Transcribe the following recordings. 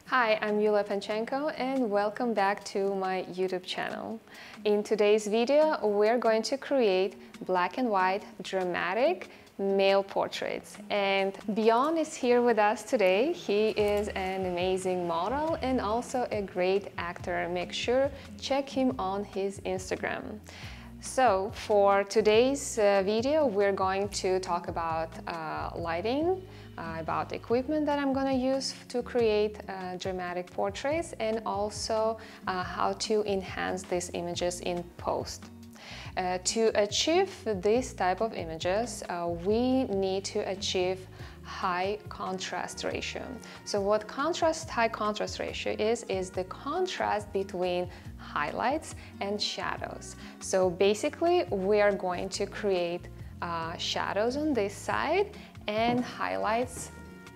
Hi, I'm Yulia Panchenko and welcome back to my YouTube channel. In today's video, we're going to create black and white dramatic male portraits. And Bjorn is here with us today. He is an amazing model and also a great actor. Make sure check him on his Instagram. So for today's video, we're going to talk about lighting, about equipment that I'm going to use to create dramatic portraits, and also how to enhance these images in post. To achieve this type of images, we need to achieve high contrast ratio. So what high contrast ratio is the contrast between highlights and shadows. So basically we are going to create shadows on this side and highlights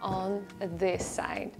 on this side.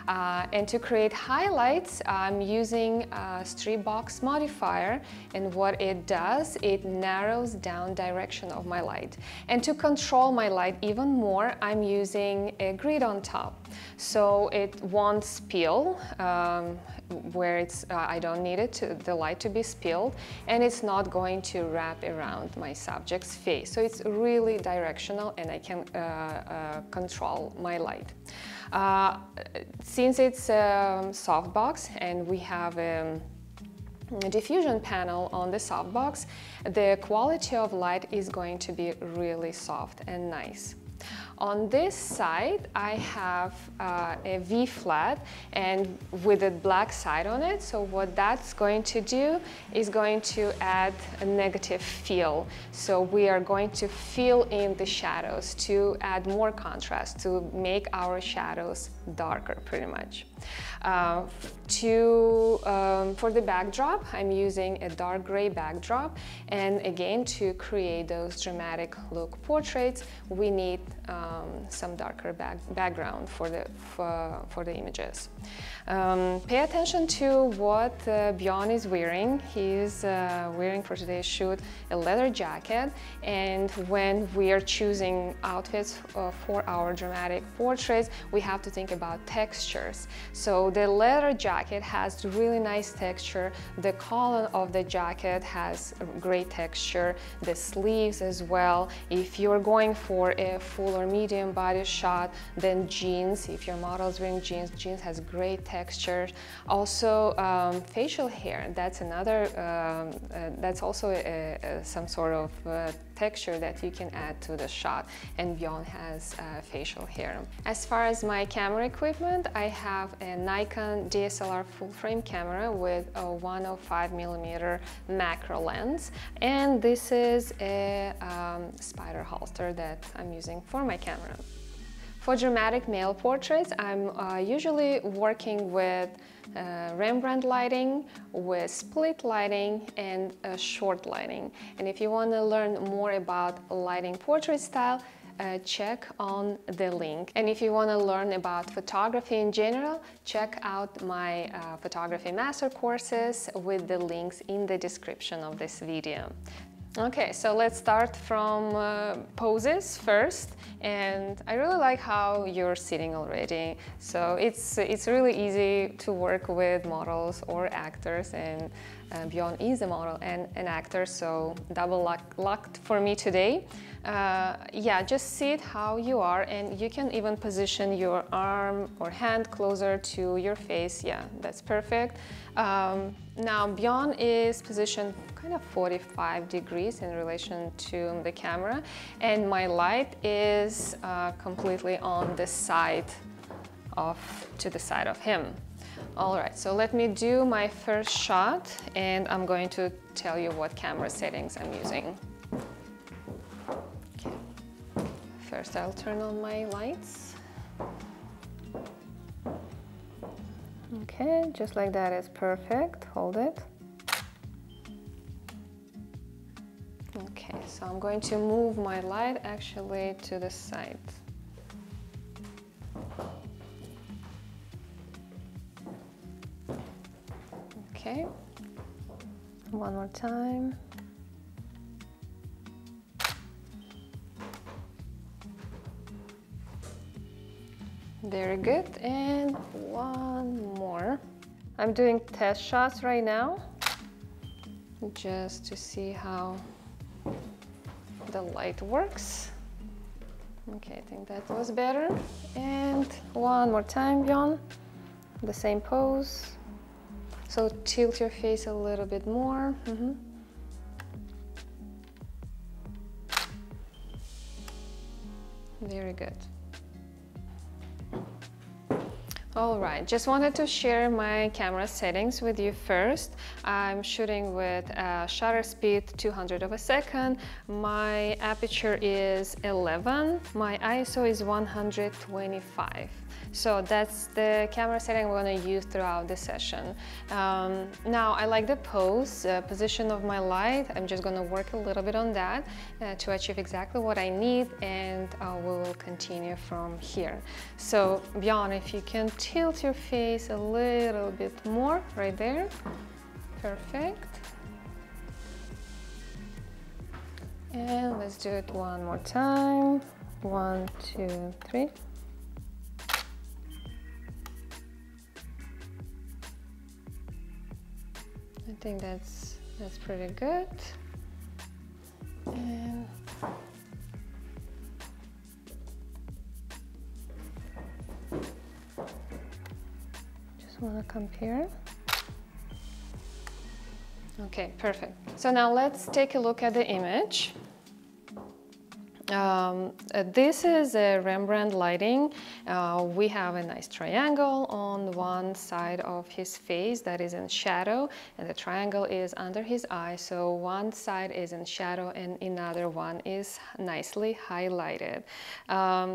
And to create highlights, I'm using a strip box modifier, and what it does, it narrows down direction of my light. And to control my light even more, I'm using a grid on top, so it won't spill where it's I don't need the light to be spilled, and it's not going to wrap around my subject's face. So it's really directional, and I can control my light. Since it's a softbox and we have a diffusion panel on the softbox, the quality of light is going to be really soft and nice. On this side, I have a V-flat and with a black side on it. So what that's going to do is going to add a negative feel. So we are going to fill in the shadows to add more contrast, to make our shadows darker pretty much. For the backdrop, I'm using a dark gray backdrop, and again, to create those dramatic look portraits, we need some darker background for the images. Pay attention to what Bjorn is wearing. He's wearing for today's shoot a leather jacket, and when we are choosing outfits for our dramatic portraits, we have to think about textures. So the leather jacket has really nice texture, the collar of the jacket has great texture, the sleeves as well. If you're going for a full or medium body shot, then jeans, if your model is wearing jeans has great texture. Also facial hair, that's another, that's also some sort of texture that you can add to the shot, and Bjorn has facial hair. As far as my camera equipment, I have a Nikon DSLR full-frame camera with a 105mm macro lens, and this is a spider holster that I'm using for my camera. For dramatic male portraits, I'm usually working with Rembrandt lighting, with split lighting, and short lighting. And if you want to learn more about lighting portrait style, check on the link. And if you want to learn about photography in general, check out my photography master courses with the links in the description of this video. Okay, so let's start from poses first, and I really like how you're sitting already. So it's really easy to work with models or actors, and Bjorn is a model and an actor, so double luck for me today. Yeah, just sit how you are, and you can even position your arm or hand closer to your face. Yeah, that's perfect. Now Bjorn is positioned kind of 45 degrees in relation to the camera, and my light is completely on the side to the side of him. All right, so let me do my first shot, and I'm going to tell you what camera settings I'm using. Okay. First, I'll turn on my lights. Okay, just like that is perfect. Hold it. Okay, so I'm going to move my light actually to the side. Okay, one more time. Very good, and one I'm doing test shots right now, just to see how the light works. Okay, I think that was better. And one more time, Bjorn. The same pose. So tilt your face a little bit more. Very good. All right, just wanted to share my camera settings with you first. I'm shooting with shutter speed 200 of a second. My aperture is 11. My ISO is 125. So that's the camera setting I'm going to use throughout the session. Now I like the pose, position of my light. I'm just going to work a little bit on that to achieve exactly what I need, and we will continue from here. So Bjorn, if you can tilt your face a little bit more right there. Perfect. And let's do it one more time. 1, 2, 3. I think that's pretty good. And just want to compare. Okay, perfect. So now let's take a look at the image. This is a Rembrandt lighting. We have a nice triangle on one side of his face that is in shadow, and the triangle is under his eye. So one side is in shadow and another one is nicely highlighted.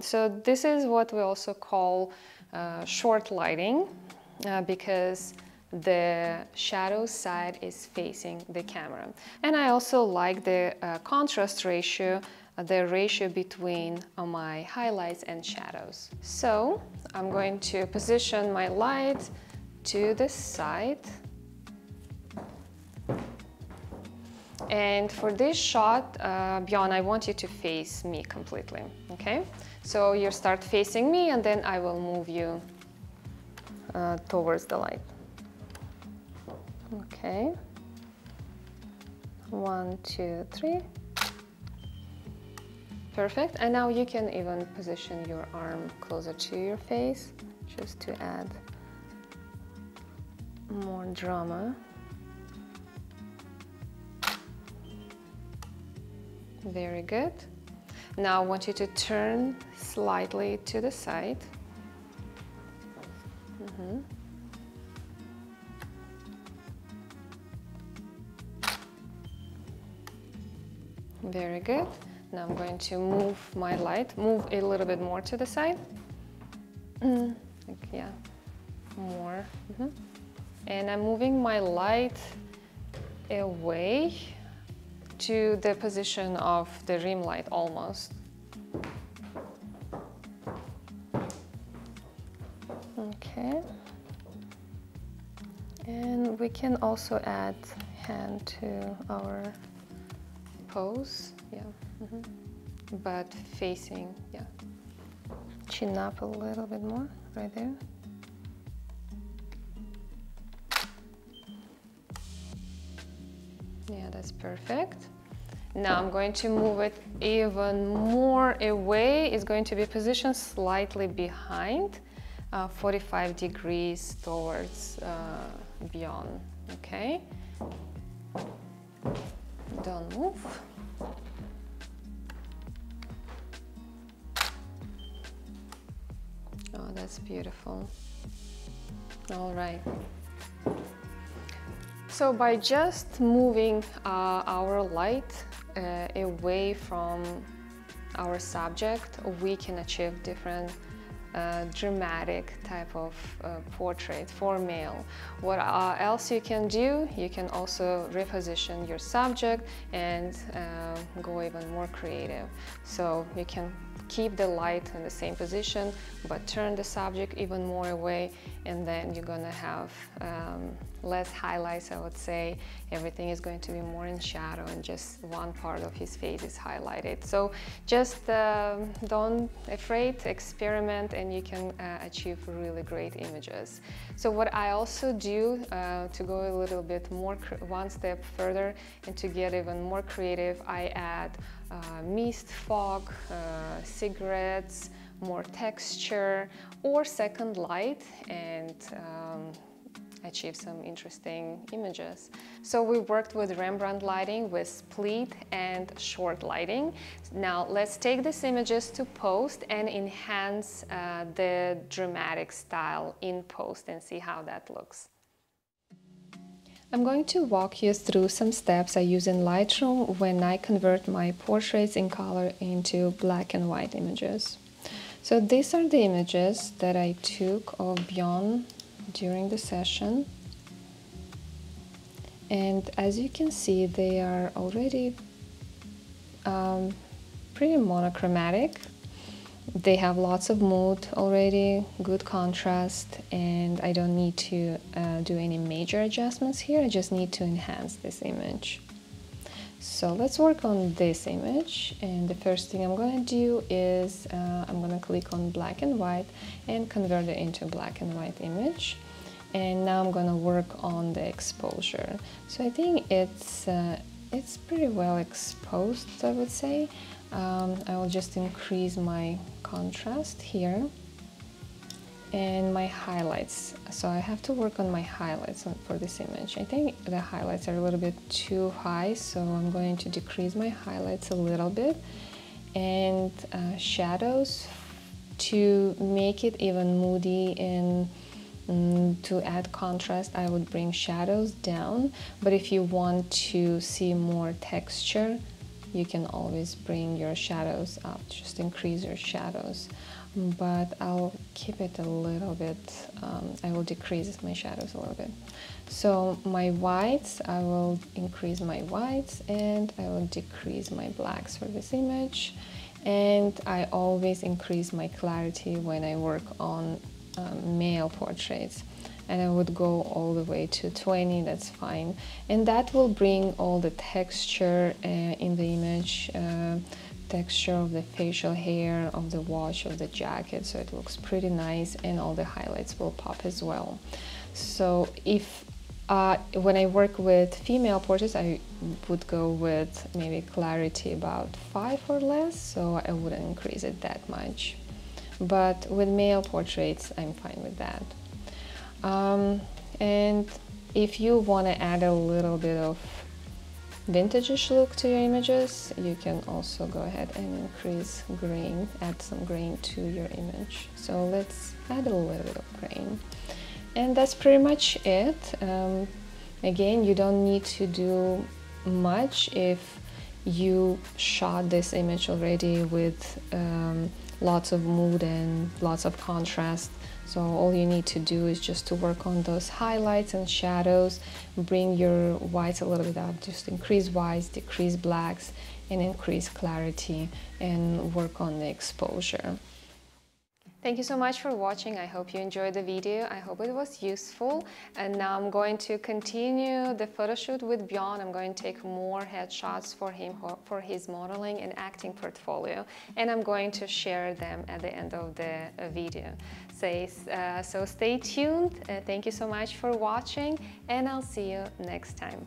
So this is what we also call short lighting, because the shadow side is facing the camera. And I also like the contrast ratio, the ratio between my highlights and shadows. So I'm going to position my light to the side. And for this shot, Bjorn, I want you to face me completely, okay? So you start facing me, and then I will move you towards the light. Okay. 1, 2, 3. Perfect. And now you can even position your arm closer to your face, just to add more drama. Very good. Now I want you to turn slightly to the side. Very good. Now I'm going to move my light, move a little bit more to the side. Yeah, more. And I'm moving my light away to the position of the rim light almost. Okay. And we can also add hand to our pose, yeah. But facing, yeah. Chin up a little bit more, right there. Yeah, that's perfect. Now I'm going to move it even more away. It's going to be positioned slightly behind, 45 degrees towards Bjorn, okay? Don't move. Oh, that's beautiful. All right. So by just moving our light away from our subject, we can achieve different dramatic type of portrait for male. What else you can do? You can also reposition your subject and go even more creative. So you can keep the light in the same position, but turn the subject even more away, and then you're gonna have less highlights, I would say. Everything is going to be more in shadow and just one part of his face is highlighted. So just don't afraid, experiment, and you can achieve really great images. So what I also do to go a little bit more, one step further, and to get even more creative, I add mist, fog, cigarettes, more texture, or second light, and achieve some interesting images. So we worked with Rembrandt lighting, with split and short lighting. Now let's take these images to post and enhance the dramatic style in post and see how that looks. I'm going to walk you through some steps I use in Lightroom when I convert my portraits in color into black and white images. So these are the images that I took of Bjorn during the session, and as you can see, they are already pretty monochromatic. They have lots of mood already, good contrast, and I don't need to do any major adjustments here. I just need to enhance this image. So let's work on this image, and the first thing I'm going to do is I'm going to click on black and white and convert it into black and white image. And now I'm going to work on the exposure. So I think it's pretty well exposed, I would say. I will just increase my contrast here and my highlights. So I have to work on my highlights for this image. I think the highlights are a little bit too high, so I'm going to decrease my highlights a little bit, and shadows to make it even moody, and to add contrast I would bring shadows down. But if you want to see more texture, you can always bring your shadows up, just increase your shadows. But I'll keep it a little bit, I will decrease my shadows a little bit. So my whites, I will increase my whites, and I will decrease my blacks for this image. And I always increase my clarity when I work on male portraits, and I would go all the way to 20, that's fine. And that will bring all the texture in the image, texture of the facial hair, of the watch, of the jacket, so it looks pretty nice, and all the highlights will pop as well. So if when I work with female portraits, I would go with maybe clarity about 5 or less, so I wouldn't increase it that much. But with male portraits, I'm fine with that. And if you want to add a little bit of vintage-ish look to your images, you can also go ahead and increase grain, add some grain to your image. So let's add a little bit of grain. And that's pretty much it. Again, you don't need to do much if you shot this image already with lots of mood and lots of contrast. So all you need to do is just to work on those highlights and shadows, bring your whites a little bit up, just increase whites, decrease blacks, and increase clarity, and work on the exposure. Thank you so much for watching. I hope you enjoyed the video. I hope it was useful. And now I'm going to continue the photo shoot with Bjorn. I'm going to take more headshots for him for his modeling and acting portfolio. And I'm going to share them at the end of the video. So stay tuned. Thank you so much for watching, and I'll see you next time.